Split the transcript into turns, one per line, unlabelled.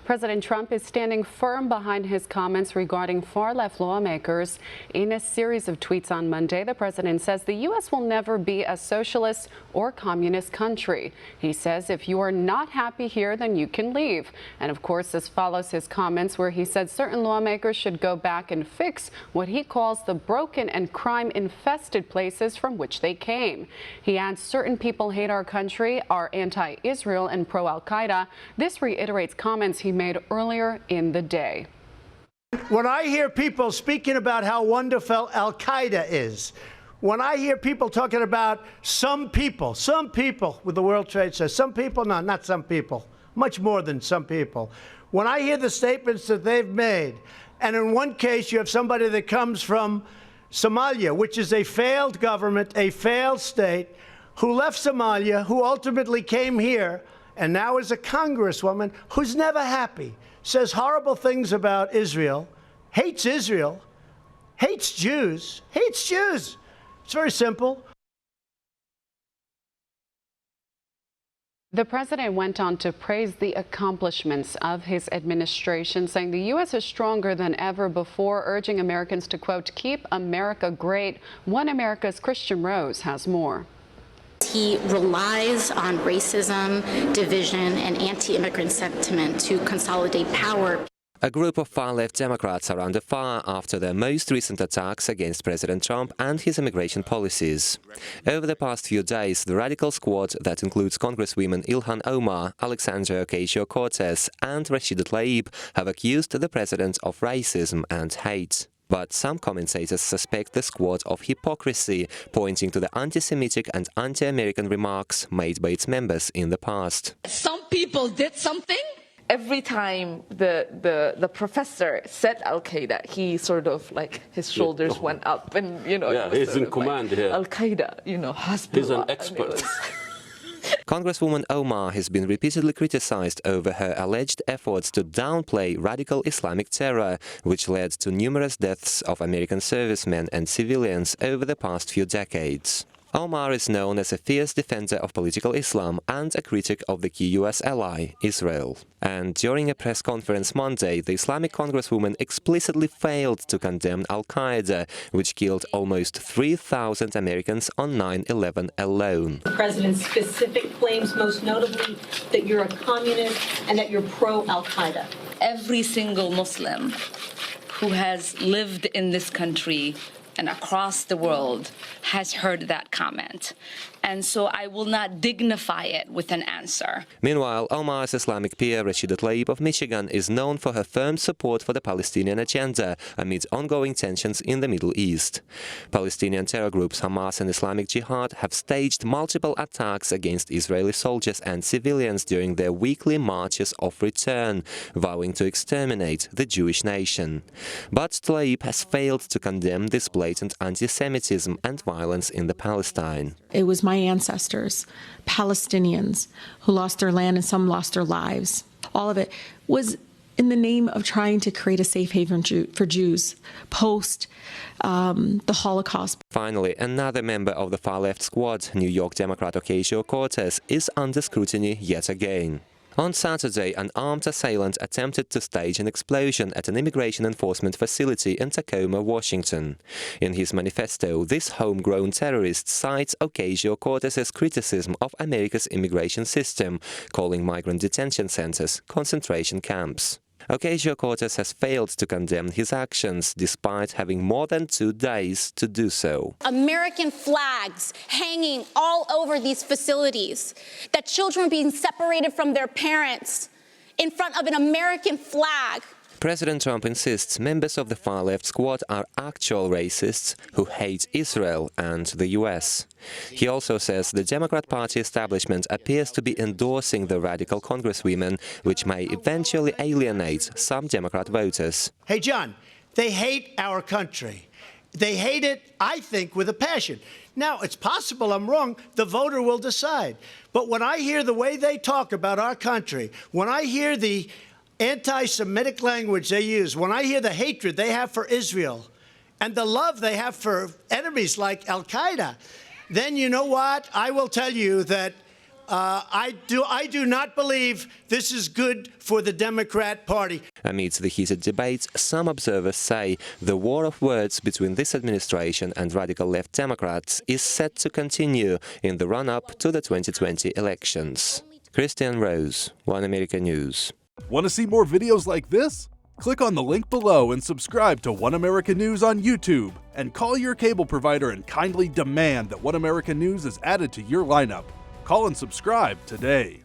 President Trump is standing firm behind his comments regarding far-left lawmakers. In a series of tweets on Monday, the president says the U.S. will never be a socialist or communist country. He says if you are not happy here, then you can leave. And of course, this follows his comments where he said certain lawmakers should go back and fix what he calls the broken and crime-infested places from which they came. He adds certain people hate our country, are anti-Israel and pro-Al-Qaeda. This reiterates comments he made earlier in the day.
When I hear people speaking about how wonderful Al-Qaeda is, when I hear people talking about some people with the World Trade Center, some people, no, not some people, much more than some people. When I hear the statements that they've made, and in one case you have somebody that comes from Somalia, which is a failed government, a failed state, who left Somalia, who ultimately came here, and now is a congresswoman who's never happy, says horrible things about Israel, hates Jews, hates Jews. It's very simple.
The president went on to praise the accomplishments of his administration, saying the U.S. is stronger than ever before, urging Americans to, quote, keep America great. One America's Kristian Rouz has more.
He relies on racism, division, and anti-immigrant sentiment to consolidate power.
A group of far-left Democrats are under fire after their most recent attacks against President Trump and his immigration policies. Over the past few days, the radical squad that includes Congresswomen Ilhan Omar, Alexandria Ocasio-Cortez and Rashida Tlaib have accused the president of racism and hate. But some commentators suspect the squad of hypocrisy, pointing to the anti-Semitic and anti-American remarks made by its members in the past.
Some people did something. Every time the professor said Al-Qaeda, he sort of like his shoulders went up, and
he's in command here.
Al-Qaeda, Hezbollah.
He's an expert.
Congresswoman Omar has been repeatedly criticized over her alleged efforts to downplay radical Islamic terror, which led to numerous deaths of American servicemen and civilians over the past few decades. Omar is known as a fierce defender of political Islam and a critic of the key U.S. ally, Israel. And during a press conference Monday, the Islamic Congresswoman explicitly failed to condemn Al-Qaeda, which killed almost 3,000 Americans on 9/11 alone.
The president's specific claims, most notably that you're a communist and that you're pro-Al-Qaeda.
Every single Muslim who has lived in this country and across the world has heard that comment. And so I will not dignify it with an answer.
Meanwhile, Omar's Islamic peer Rashida Tlaib of Michigan is known for her firm support for the Palestinian agenda amid ongoing tensions in the Middle East. Palestinian terror groups Hamas and Islamic Jihad have staged multiple attacks against Israeli soldiers and civilians during their weekly marches of return, vowing to exterminate the Jewish nation. But Tlaib has failed to condemn this blatant anti-Semitism and violence in the Palestine.
It was my ancestors, Palestinians, who lost their land and some lost their lives. All of it was in the name of trying to create a safe haven for Jews post the Holocaust.
Finally, another member of the far-left squad, New York Democrat Ocasio-Cortez, is under scrutiny yet again. On Saturday, an armed assailant attempted to stage an explosion at an immigration enforcement facility in Tacoma, Washington. In his manifesto, this homegrown terrorist cites Ocasio-Cortez's criticism of America's immigration system, calling migrant detention centers concentration camps. Ocasio-Cortez has failed to condemn his actions, despite having more than 2 days to do so.
American flags hanging all over these facilities, that children being separated from their parents in front of an American flag.
President Trump insists members of the far-left squad are actual racists who hate Israel and the U.S. He also says the Democrat Party establishment appears to be endorsing the radical congresswomen, which may eventually alienate some Democrat voters.
Hey, John, they hate our country. They hate it, I think, with a passion. Now, it's possible I'm wrong. The voter will decide. But when I hear the way they talk about our country, when I hear the anti-Semitic language they use, when I hear the hatred they have for Israel and the love they have for enemies like Al-Qaeda, then you know what? I will tell you that I do not believe this is good for the Democrat Party.
Amidst the heated debates, some observers say the war of words between this administration and radical left Democrats is set to continue in the run-up to the 2020 elections. Kristian, Rouz, One America News.
Want to see more videos like this? Click on the link below and subscribe to One America News on YouTube, and call your cable provider and kindly demand that One America News is added to your lineup. Call and subscribe today.